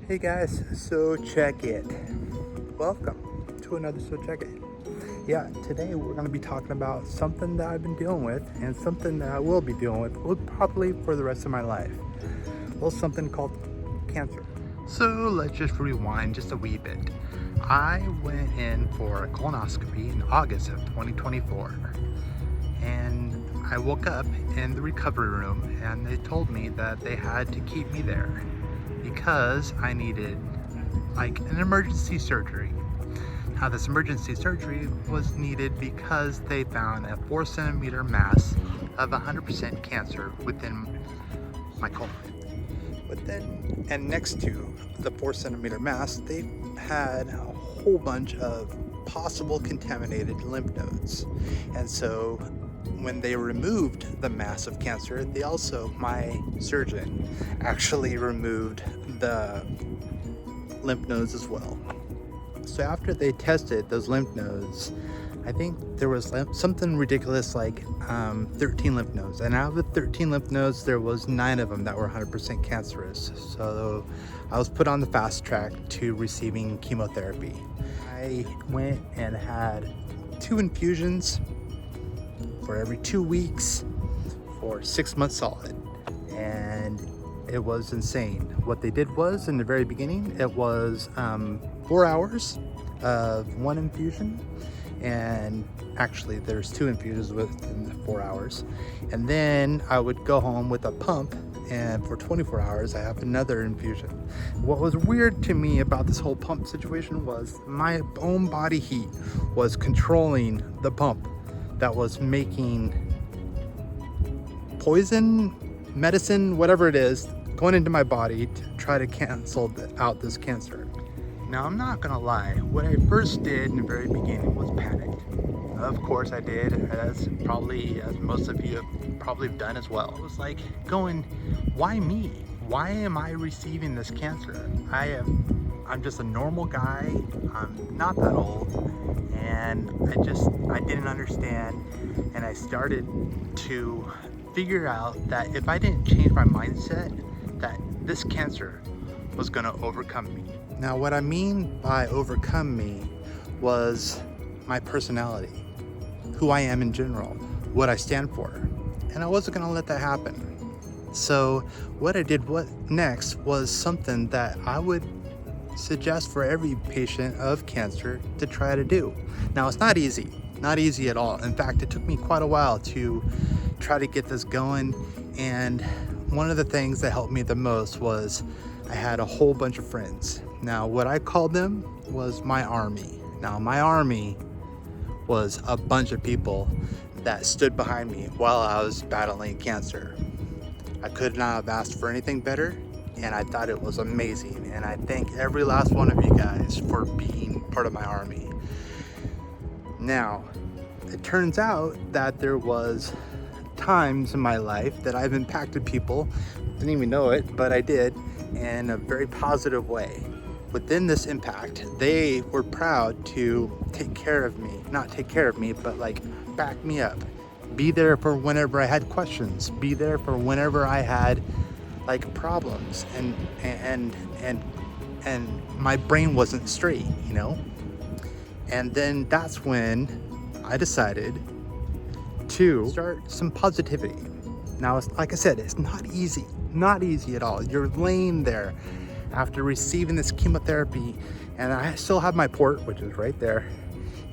Hey guys, SoCheckIt. Welcome to another SoCheckIt. Yeah, today we're going to be talking about something that I've been dealing with and something that I will be dealing with probably for the rest of my life. Well, something called cancer. So let's just rewind just a wee bit. I went in for a colonoscopy in August of 2024, and I woke up in the recovery room and they told me that they had to keep me there because I needed like an emergency surgery. Now this emergency surgery was needed because they found a 4 centimeter mass of 100% cancer within my colon. But then, and next to the 4 centimeter mass, they had a whole bunch of possible contaminated lymph nodes. And so when they removed the mass of cancer, they also, my surgeon, actually removed the lymph nodes as well. So after they tested those lymph nodes, I think there was something ridiculous like 13 lymph nodes. And out of the 13 lymph nodes, there was 9 of them that were 100% cancerous. So I was put on the fast track to receiving chemotherapy. I went and had 2 infusions for every 2 weeks for 6 months solid. And it was insane. What they did was, in the very beginning, it was 4 hours of 1 infusion. And actually there's 2 infusions within the 4 hours. And then I would go home with a pump, and for 24 hours I have another infusion. What was weird to me about this whole pump situation was my own body heat was controlling the pump that was making poison, medicine, whatever it is, going into my body to try to cancel out this cancer. Now, I'm not gonna lie, what I first did in the very beginning was panic. Of course I did, as most of you have probably done as well. It was like going, why me? Why am I receiving this cancer? I'm just a normal guy, I'm not that old, and I didn't understand, and I started to figure out that if I didn't change my mindset, that this cancer was gonna overcome me. Now, what I mean by overcome me was my personality, who I am in general, what I stand for, and I wasn't gonna let that happen. So what I did next was something that I would suggest for every patient of cancer to try to do. Now, it's not easy at all. In fact, it took me quite a while to try to get this going, and one of the things that helped me the most was I had a whole bunch of friends. Now, what I called them was my army. Now, my army was a bunch of people that stood behind me while I was battling cancer. I could not have asked for anything better, and I thought it was amazing. And I thank every last one of you guys for being part of my army. Now, it turns out that there was times in my life that I've impacted people, didn't even know it, but I did, in a very positive way. Within this impact, they were proud to take care of me, not take care of me, but like back me up, be there for whenever I had questions, be there for whenever I had like problems, and my brain wasn't straight, you know. And then that's when I decided to start some positivity. Now, like I said, it's not easy at all. You're laying there after receiving this chemotherapy, and I still have my port, which is right there,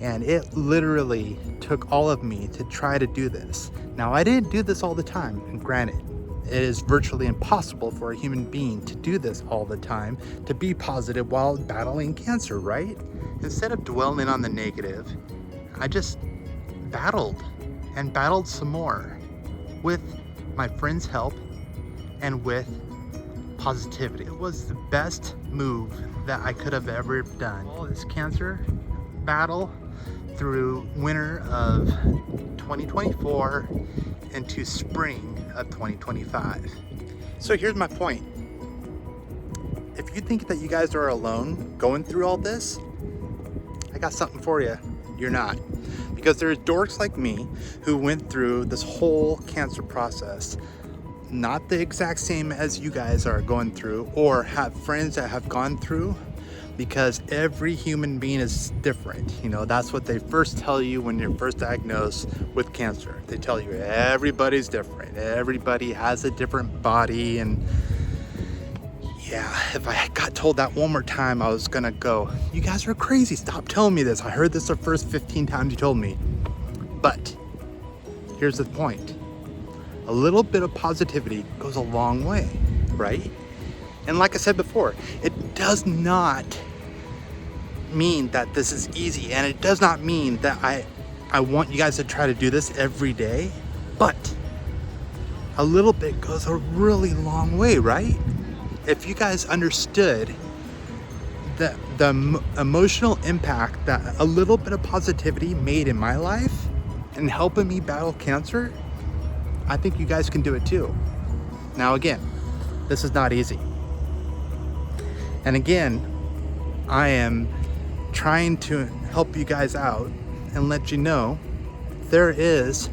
and it literally took all of me to try to do this. Now, I didn't do this all the time, and granted, it is virtually impossible for a human being to do this all the time, to be positive while battling cancer, right? Instead of dwelling on the negative, I just battled and battled some more with my friends' help and with positivity. It was the best move that I could have ever done. All this cancer battle through winter of 2024 into spring of 2025. So here's my point. If you think that you guys are alone going through all this, I got something for you. You're not. Because there's dorks like me who went through this whole cancer process not the exact same as you guys are going through or have friends that have gone through, because every human being is different. You know, that's what they first tell you when you're first diagnosed with cancer. They tell you everybody's different. Everybody has a different body. And yeah, if I got told that one more time, I was gonna go, you guys are crazy. Stop telling me this. I heard this the first 15 times you told me. But here's the point. A little bit of positivity goes a long way, right? And like I said before, it does not mean that this is easy, and it does not mean that I want you guys to try to do this every day, but a little bit goes a really long way, right? If you guys understood the emotional impact that a little bit of positivity made in my life and helping me battle cancer, I think you guys can do it too. Now again, this is not easy. And again, I am trying to help you guys out and let you know there is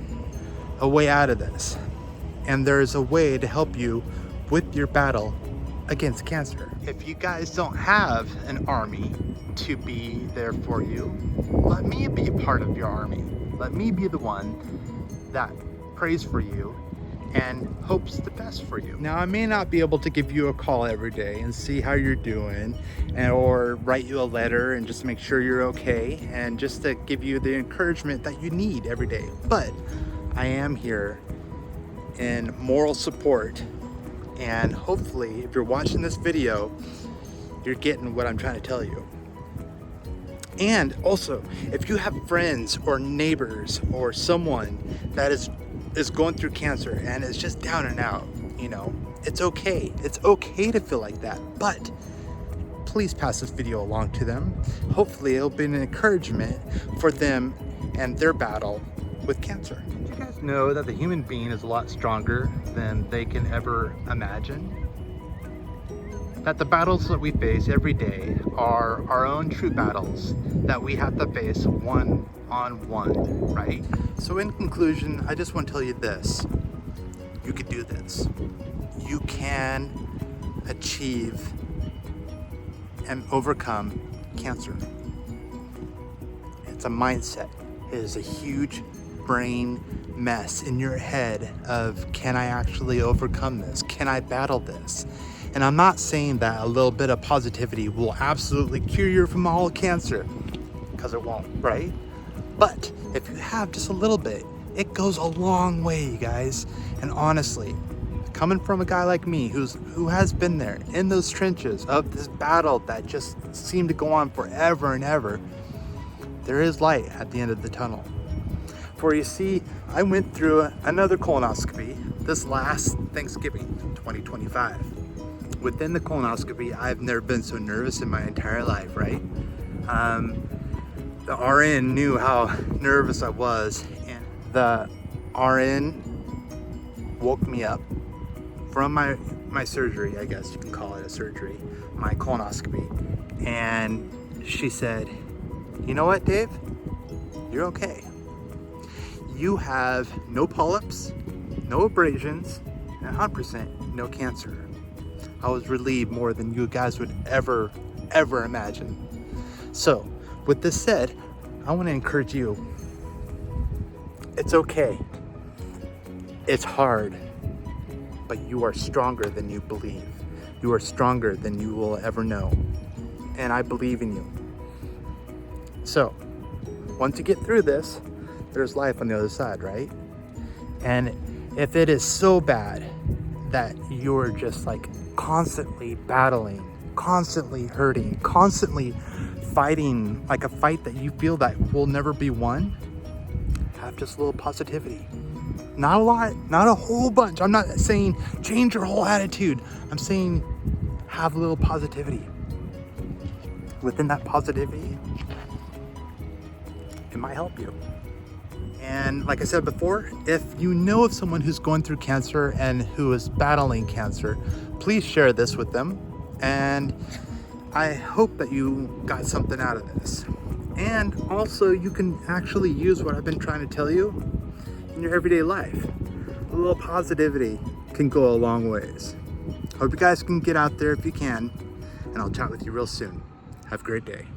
a way out of this. And there is a way to help you with your battle against cancer. If you guys don't have an army to be there for you, let me be a part of your army. Let me be the one that prays for you and hopes the best for you. Now, I may not be able to give you a call every day and see how you're doing, or write you a letter and just make sure you're okay, and just to give you the encouragement that you need every day. But I am here in moral support, and hopefully if you're watching this video, you're getting what I'm trying to tell you. And also, if you have friends or neighbors or someone that is going through cancer and is just down and out, you know, it's okay. It's okay to feel like that, but please pass this video along to them. Hopefully it'll be an encouragement for them and their battle with cancer. Did you guys know that the human being is a lot stronger than they can ever imagine? That the battles that we face every day are our own true battles that we have to face one-on-one, right? So in conclusion, I just want to tell you this. You can do this. You can achieve and overcome cancer. It's a mindset. It is a huge brain mess in your head of, can I actually overcome this? Can I battle this? And I'm not saying that a little bit of positivity will absolutely cure you from all cancer, because it won't, right? But if you have just a little bit, it goes a long way, you guys. And honestly, coming from a guy like me who has been there in those trenches of this battle that just seemed to go on forever and ever, there is light at the end of the tunnel. For you see, I went through another colonoscopy this last Thanksgiving, 2025. Within the colonoscopy, I've never been so nervous in my entire life, right? The RN knew how nervous I was, and the RN woke me up from my surgery, I guess you can call it a surgery, my colonoscopy. And she said, you know what, Dave? You're okay. You have no polyps, no abrasions, and 100% no cancer. I was relieved more than you guys would ever imagine. So, with this said, I want to encourage you. It's okay. It's hard, but you are stronger than you believe. You are stronger than you will ever know. And I believe in you. So, once you get through this, there's life on the other side, right? And if it is so bad that you're just like constantly battling, constantly hurting, constantly fighting, like a fight that you feel that will never be won, have just a little positivity. Not a lot, not a whole bunch. I'm not saying change your whole attitude. I'm saying have a little positivity. Within that positivity, it might help you. And like I said before, if you know of someone who's going through cancer and who is battling cancer, please share this with them. And I hope that you got something out of this. And also you can actually use what I've been trying to tell you in your everyday life. A little positivity can go a long ways. Hope you guys can get out there if you can, and I'll chat with you real soon. Have a great day.